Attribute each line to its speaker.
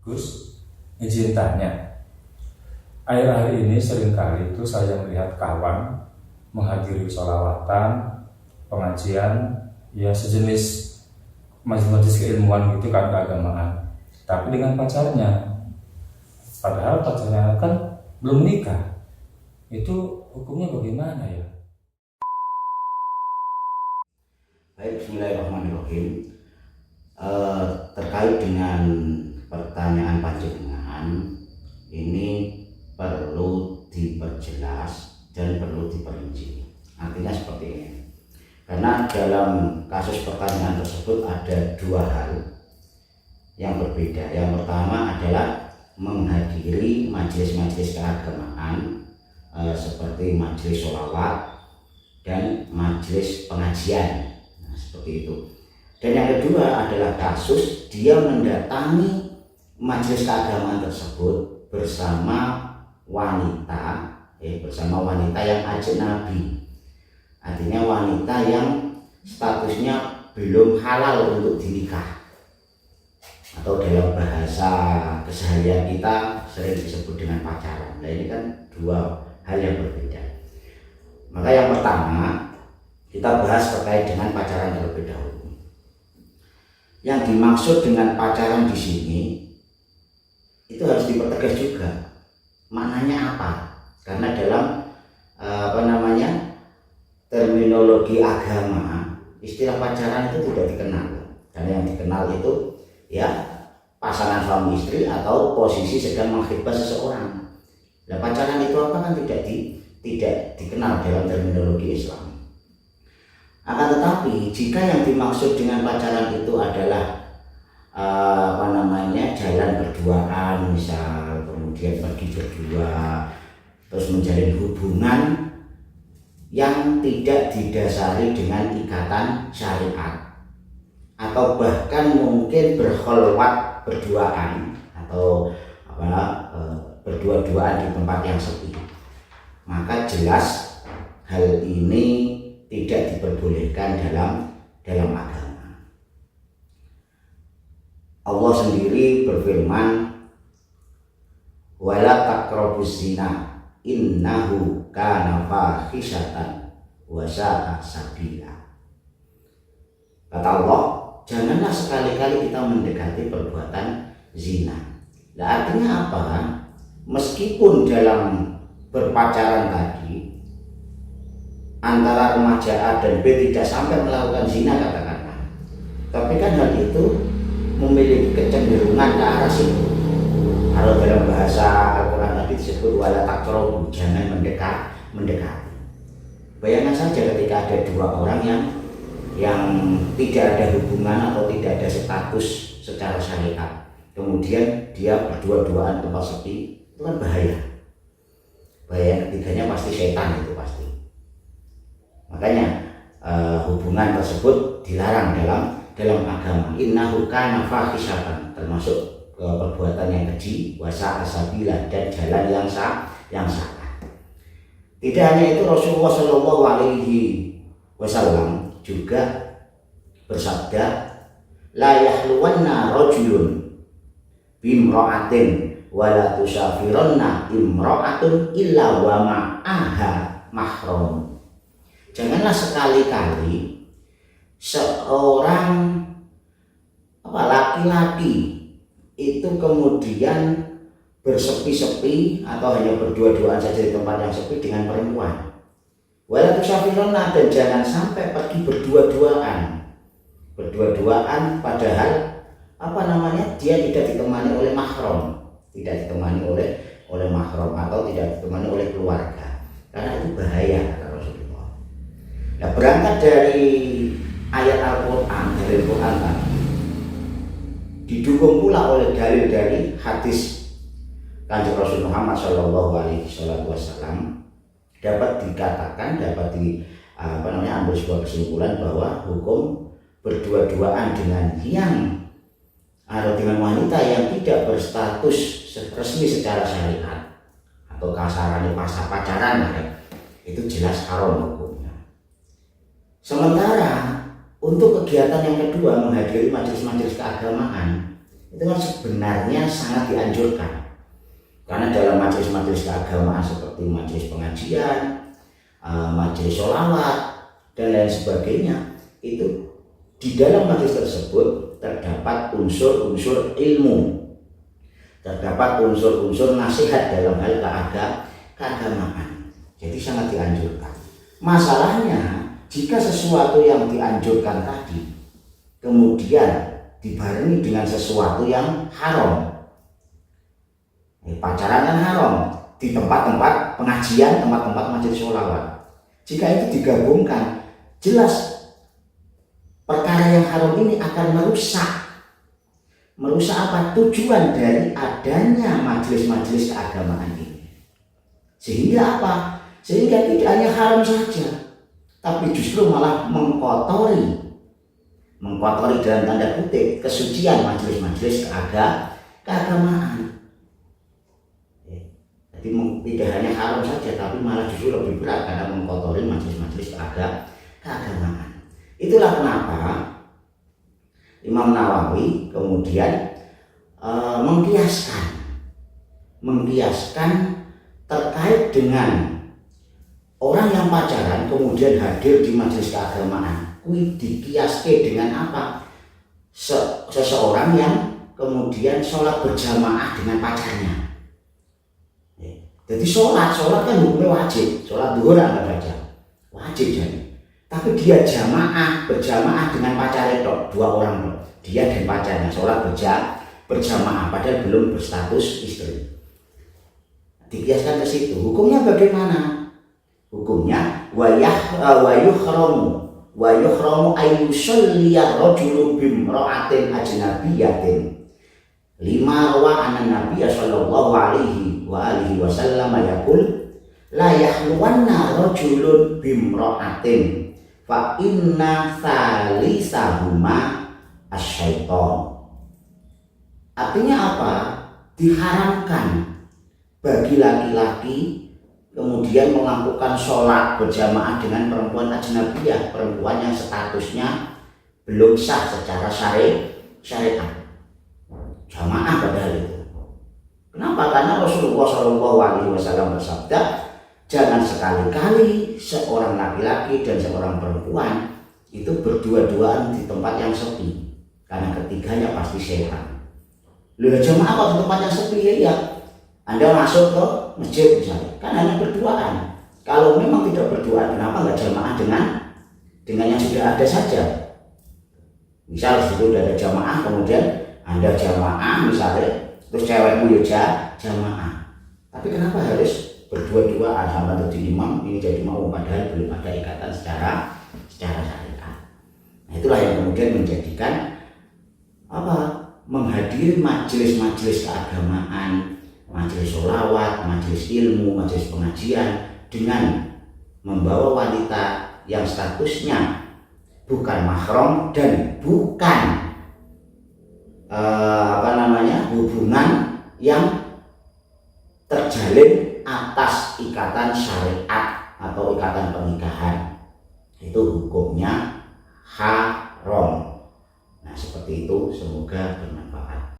Speaker 1: Terus izin tanya, akhir-akhir ini seringkali itu saya melihat kawan menghadiri sholawatan, pengajian, ya sejenis majelis-majelis keilmuan gitu kan, keagamaan, tapi dengan pacarnya, padahal pacarnya kan belum nikah. Itu hukumnya bagaimana ya?
Speaker 2: Baik, bismillahirrahmanirrahim. Terkait dengan pertanyaan panjenengan, ini perlu diperjelas dan perlu diperinci. Artinya seperti ini. Karena dalam kasus pertanyaan tersebut ada dua hal yang berbeda. Yang pertama adalah menghadiri majelis-majelis keagamaan seperti majelis sholawat dan majelis pengajian. Nah, seperti itu. Dan yang kedua adalah kasus dia mendatangi majelis keagamaan tersebut bersama wanita yang ajnabi. Artinya wanita yang statusnya belum halal untuk dinikah, atau dalam bahasa keseharian kita sering disebut dengan pacaran. Nah, ini kan dua hal yang berbeda. Maka yang pertama kita bahas terkait dengan pacaran terlebih dahulu. Yang dimaksud dengan pacaran di sini itu harus dipertegas juga. Maknanya apa? Karena dalam terminologi agama, istilah pacaran itu tidak dikenal. Karena yang dikenal itu ya pasangan suami istri atau posisi sedang menghibah seseorang. Nah, pacaran itu apa kan tidak dikenal dalam terminologi Islam. Akan tetapi jika yang dimaksud dengan pacaran itu adalah jalan berduaan, misal kemudian pergi berdua, terus menjalin hubungan yang tidak didasari dengan ikatan syariat, atau bahkan mungkin berkholwat berduaan atau berdua-duaan di tempat yang sepi, maka jelas hal ini tidak diperbolehkan dalam agama. Allah sendiri berfirman, wala taqrabuz zina innahu kana fahisyatan wa sa'a sabila. Kata Allah, janganlah sekali-kali kita mendekati perbuatan zina. Nah, artinya apa? Meskipun dalam berpacaran tadi antara remaja A dan B tidak sampai melakukan zina katakanlah, tapi kan hal itu memiliki kecenderungan ke arah situ. Kalau dalam bahasa Al-Quran tadi disebut wala taqrabu, jangan mendekati. Bayangkan saja ketika ada dua orang yang tidak ada hubungan atau tidak ada status secara syariat, kemudian dia berdua-duaan tempat sepi, itu kan bahaya. Bahaya ketiganya pasti setan, itu pasti. Makanya hubungan tersebut dilarang dalam agama. Innahu kana fahisyatan, termasuk perbuatan yang keji, wasa asabila, dan jalan yang salah. Tidak hanya itu, Rasulullah Shallallahu Alaihi Wasallam juga bersabda, la yahluwanna rajulun bimra'atin wala tusafiranna imra'atun illa wa ma'aha mahram. Janganlah sekali-kali seorang laki-laki itu kemudian bersepi-sepi atau hanya berdua-duaan saja di tempat yang sepi dengan perempuan. Wala tusafiruna, dan jangan sampai pergi berdua-duaan padahal dia tidak ditemani oleh mahram, atau tidak ditemani oleh keluarga. Karena itu bahaya, kata Rasulullah. Nah, berangkat dari ayat Al-Quran, tadi didukung pula oleh dalil dari hadis Kanjeng Rasul Muhammad Shallallahu Alaihi Wasallam, dapat ambil sebuah kesimpulan bahwa hukum berdua-duaan dengan wanita yang tidak berstatus resmi secara syariat atau kasarannya pacaran, itu jelas haram hukumnya. Sementara untuk kegiatan yang kedua, menghadiri majelis-majelis keagamaan, itu kan sebenarnya sangat dianjurkan. Karena dalam majelis-majelis keagamaan seperti majelis pengajian, majelis sholawat, dan lain sebagainya, itu di dalam majelis tersebut terdapat unsur-unsur ilmu, terdapat unsur-unsur nasihat dalam hal keagamaan. Jadi sangat dianjurkan. Masalahnya, jika sesuatu yang dianjurkan tadi kemudian dibarengi dengan sesuatu yang haram, pacaran kan haram di tempat-tempat pengajian, tempat-tempat majelis sholawat. Jika itu digabungkan, jelas perkara yang haram ini akan merusak apa? Tujuan dari adanya majelis-majelis keagamaan ini. Sehingga apa? Sehingga tidak hanya haram saja, tapi justru malah mengkotori dalam tanda kutip kesucian majelis-majelis keagamaan. Jadi tidak hanya haram saja, tapi malah justru lebih berat karena mengkotori majelis-majelis keagamaan. Itulah kenapa Imam Nawawi kemudian mengkiaskan terkait dengan orang yang pacaran kemudian hadir di majelis keagamaan. Dikiaske dengan apa? Seseorang yang kemudian sholat berjamaah dengan pacarnya. Jadi sholat kan hukumnya wajib, sholat duhur nggak baca, wajib jadi. Tapi dia berjamaah dengan pacarnya dua orang, dia dan pacarnya sholat berjamaah padahal belum berstatus istri. Dikiaskan ke situ, hukumnya bagaimana? Hukumnya wa yuhramu ayyusalliya rajulu bimra'atin ajnabiyatin. Lima rawa anan Nabi sallallahu alaihi wa alihi wasallam yaqul la yahluwanna rajulun bimra'atin fa inna salisahuma asyaiton. Artinya apa? Diharamkan bagi laki-laki kemudian melakukan sholat berjamaah dengan perempuan ajnabiyah, perempuan yang statusnya belum sah secara syariat. Jamaah padahal itu. Kenapa? Karena Rasulullah SAW bersabda, jangan sekali-kali seorang laki-laki dan seorang perempuan itu berdua-duaan di tempat yang sepi, karena ketiganya pasti setan. Lalu jamaah kalau di tempat yang sepi ya, Anda masuk ke masjid misalnya, kan hanya berduaan. Kalau memang tidak berduaan, kenapa nggak jamaah dengan yang sudah ada saja? Misal situ sudah ada jamaah, kemudian Anda jamaah misalnya, terus cewekmu ya jamaah. Tapi kenapa harus berdua-duaan sama jadi imam, ini jadi makmum padahal belum ada ikatan secara syariat. Nah, itulah yang kemudian menjadikan menghadiri majelis-majelis keagamaan, majelis sholawat, majelis ilmu, majelis pengajian dengan membawa wanita yang statusnya bukan mahram dan bukan hubungan yang terjalin atas ikatan syariat atau ikatan pernikahan, itu hukumnya haram. Nah seperti itu, semoga bermanfaat.